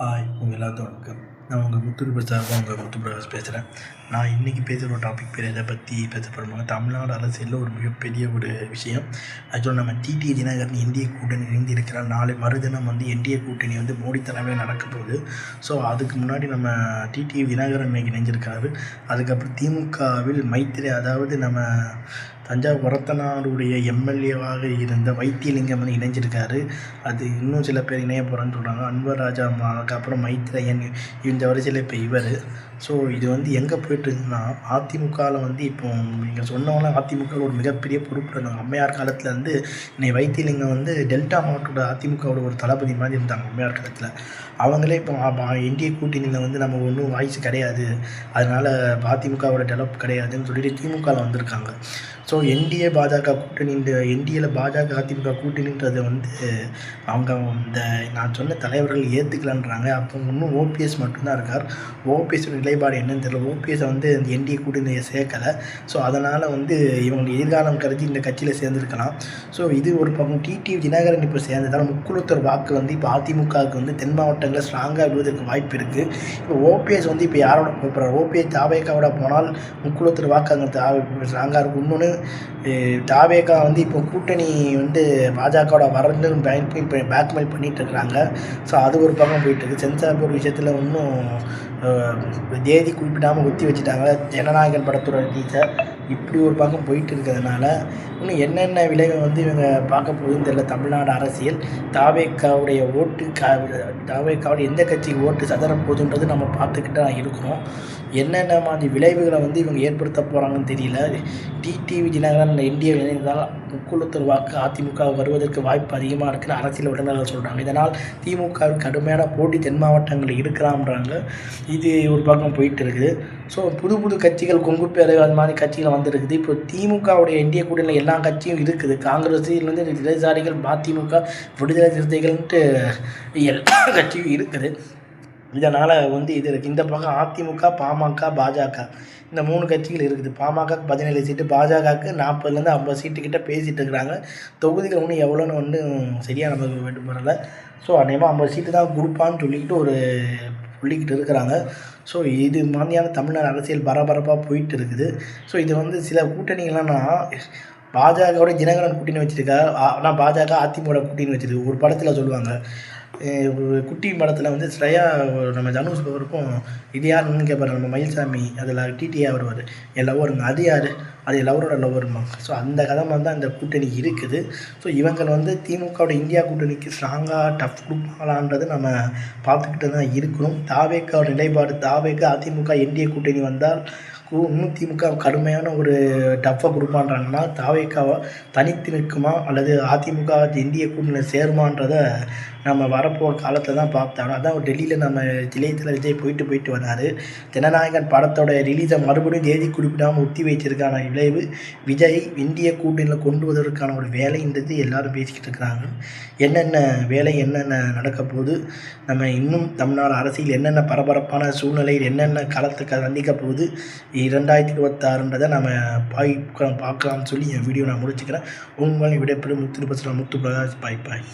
உங்கள் எல்லாத்துக்கும் வணக்கம். நான் உங்கள் முத்து சார்பாக உங்கள் முத்து பிரகாஷ் பேசுகிறேன். நான் இன்றைக்கி பேசுகிற டாபிக் பேர் எதை பற்றி பேச போகிறோம்னா, தமிழ்நாடு அரசியலில் ஒரு மிகப்பெரிய ஒரு விஷயம். ஆக்சுவலாக நம்ம டிடி தினகரன் என்டிஏ கூட்டணி இணைந்திருக்கிறார். நாளை மறுதினம் என்டிஏ கூட்டணி மோடி தலைமையில் நடக்க போகுது. ஸோ அதுக்கு முன்னாடி நம்ம டிடி தினகரன் இன்றைக்கி இணைஞ்சிருக்காரு. அதுக்கப்புறம் திமுகவில் மைத்திரி, அதாவது நம்ம தஞ்சாவூர் ஒரத்தநாடுடைய எம்எல்ஏவாக இருந்த வைத்தியலிங்கம் இணைஞ்சிருக்காரு. அது இன்னும் சில பேர் இணைய போகிறான்னு சொல்கிறாங்க. அன்வர் ராஜா, அதுக்கப்புறம் மைத்ரேயன், இந்த வரிசையில் இப்போ இவர். ஸோ இது எங்கே போய்ட்டுருக்குன்னா, அதிமுகவில் இப்போ நீங்கள் சொன்னவங்க அதிமுகவில் ஒரு மிகப்பெரிய பொறுப்பு இருந்தாங்க. அம்மையார் காலத்தில் இன்னைக்கு வைத்தியலிங்கம் டெல்டா மாவட்டோட அதிமுகவோட ஒரு தளபதி மாதிரி இருந்தாங்க அம்மையார் காலத்தில். அவங்களே இப்போ என்டிஏ கூட்டணியில் நம்ம ஒன்றும் வாய்ஸ் கிடையாது, அதனால் அதிமுகவோட டெவலப் கிடையாதுன்னு சொல்லிட்டு திமுகவில் வந்திருக்காங்க. ஸோ என்டிஏ பாஜக கூட்டணி, இந்த என்டிஏல பாஜக அதிமுக கூட்டணின்றது அவங்க இந்த நான் சொன்ன தலைவர்கள் ஏற்றுக்கலான்றாங்க. அப்போ இன்னும் ஓபிஎஸ் மட்டும்தான் இருக்கார். ஓபிஎஸோட நிலைப்பாடு என்னன்னு தெரியல. ஓபிஎஸை இந்த என்டிஏ கூட்டணியை சேர்க்கலை. ஸோ அதனால் இவங்க எதிர்காலம் கருதி இந்த கட்சியில் சேர்ந்துருக்கலாம். ஸோ இது ஒரு பக்கம். டிடி தினகரன் இப்போ சேர்ந்ததால் முக்குளத்தூர் வாக்கு இப்போ அதிமுகவுக்கு தென் மாவட்டங்களில் ஸ்ட்ராங்காக விடுவதற்கு வாய்ப்பு இருக்குது. இப்போ ஓபிஎஸ் இப்போ யாரோட போகிறார்? ஓபிஎஸ் தாவேக்காவோட போனால் முக்குளத்தூர் வாக்கு அங்கே ஸ்ட்ராங்காக இருக்கும். இன்னொன்று தாவேக்கா இப்போ கூட்டணி பாஜகவோட வரன்னு பேக்மெயில் பண்ணிகிட்டு இருக்கிறாங்க. ஸோ அது ஒரு பக்கம் போயிட்டுருக்கு. சென்சார் போர்டு விஷயத்தில் இன்னும் தேதி குறிப்பிடாமல் ஒத்தி வச்சுட்டாங்க. ஜனநாயகன் படத்தோட டீச்சர் இப்படி ஒரு பக்கம் போயிட்டு இருக்கிறதுனால இன்னும் என்னென்ன விளைவை இவங்க பார்க்க போகுதுன்னு தெரியல. தமிழ்நாடு அரசியல் தாவேக்காவுடைய ஓட்டு, தாவேக்காவுடைய எந்த கட்சிக்கு ஓட்டு சதற போகுதுன்றது நம்ம பார்த்துக்கிட்டு தான் இருக்கோம். என்னென்ன மாதிரி விளைவுகளை இவங்க ஏற்படுத்த போகிறாங்கன்னு தெரியல. டிடிவி தினகரன் என்டிஏ இணைந்தால் முக்குளத்தூர் வாக்கு அதிமுக வருவதற்கு வாய்ப்பு அதிகமாக இருக்குன்னு அரசியல் வல்லுநர்கள் சொல்கிறாங்க. இதனால் திமுகவுக்கு கடுமையான போட்டி தென் மாவட்டங்களில் இருக்கிறான்றாங்க. இது ஒரு பக்கம் போயிட்டு இருக்குது. ஸோ புது புது கட்சிகள், கொங்கு பேரவை, அது மாதிரி கட்சிகள் வந்துருக்குது. இப்போ திமுகவுடைய என்டிஏ கூட்டணியில் எல்லா கட்சியும் இருக்குது. காங்கிரஸ், இடதுசாரிகள், மதிமுக, விடுதலை சிறுத்தைகள்ன்ட்டு எல்லா கட்சியும் இருக்குது. இதனால் இது இருக்குது. இந்த பக்கம் அதிமுக, பாமக, பாஜக, இந்த 3 கட்சிகள் இருக்குது. பாமகக்கு 17 சீட்டு, பாஜகவுக்கு 40லேருந்து 50 சீட்டுக்கிட்ட பேசிகிட்டு இருக்கிறாங்க. தொகுதிகள் இன்னும் எவ்வளோன்னு சரியாக நமக்கு வேண்டும் வரல. ஸோ அநேகமாக 50 சீட்டு தான் கொடுப்பான்னு சொல்லிக்கிட்டு இருக்கிறாங்க. ஸோ இது மாதிரியான தமிழ்நாடு அரசியல் பரபரப்பாக போயிட்டு இருக்குது. ஸோ இது சில கூட்டணிகள்னா பாஜகவோட தினகரன் கூட்டணி வச்சுருக்கா, ஆனால் பாஜக அதிமுக கூட்டணி வச்சுருக்கு. ஒரு படத்தில் சொல்லுவாங்க, ஒரு குட்டி படத்தில் ஸ்ரேயா நம்ம தனுஷ் இருக்கும், இது யாருன்னு கேட்பாரு நம்ம மயில்சாமி, அதில் டிடியாக வருவார், என் லவ்வருங்க, அது யார், அது லவரோட லவ்வருமா. ஸோ அந்த கதை மாதிரி தான் இந்த கூட்டணி இருக்குது. ஸோ இவங்க திமுகவோட இந்தியா கூட்டணிக்கு ஸ்ட்ராங்காக டஃப் கொடுப்பாங்களான்றது நம்ம பார்த்துக்கிட்டு தான் இருக்கணும். தாவேக்காவோட நிலைப்பாடு, தாவேக்கா அதிமுக என்டிஏ கூட்டணி வந்தால் இன்னும் திமுக கடுமையான ஒரு டஃப்பாக கொடுப்பான்றாங்கன்னா, தாவேக்காவை தனித்து நிற்குமா அல்லது அதிமுக என்டிஏ கூட்டணியில் சேருமான்றதை நம்ம வரப்போகிற காலத்தில் தான் பார்த்தோம். அதான் டெல்லியில் நம்ம இளையத்தில் விஜய் போயிட்டு வந்தார். ஜனநாயகன் படத்தோட ரிலீஸை மறுபடியும் தேதி குறிப்பிடாமல் ஒத்தி வச்சிருக்கான விளைவு விஜய் இந்திய கூட்டணியில் கொண்டு வருவதற்கான ஒரு வேலைன்றது எல்லாரும் பேசிக்கிட்டு இருக்கிறாங்க. என்னென்ன வேலை, என்னென்ன நடக்க போகுது, நம்ம இன்னும் தமிழ்நாடு அரசியல் என்னென்ன பரபரப்பான சூழ்நிலையில் என்னென்ன களத்துக்கு சந்திக்க போகுது 2026ன்றதை நம்ம பார்க்கலாம்னு சொல்லி என் வீடியோ நான் முடிச்சுக்கிறேன். உங்களை விடைபெறும் முத்து பிரகாஷ். பாய்.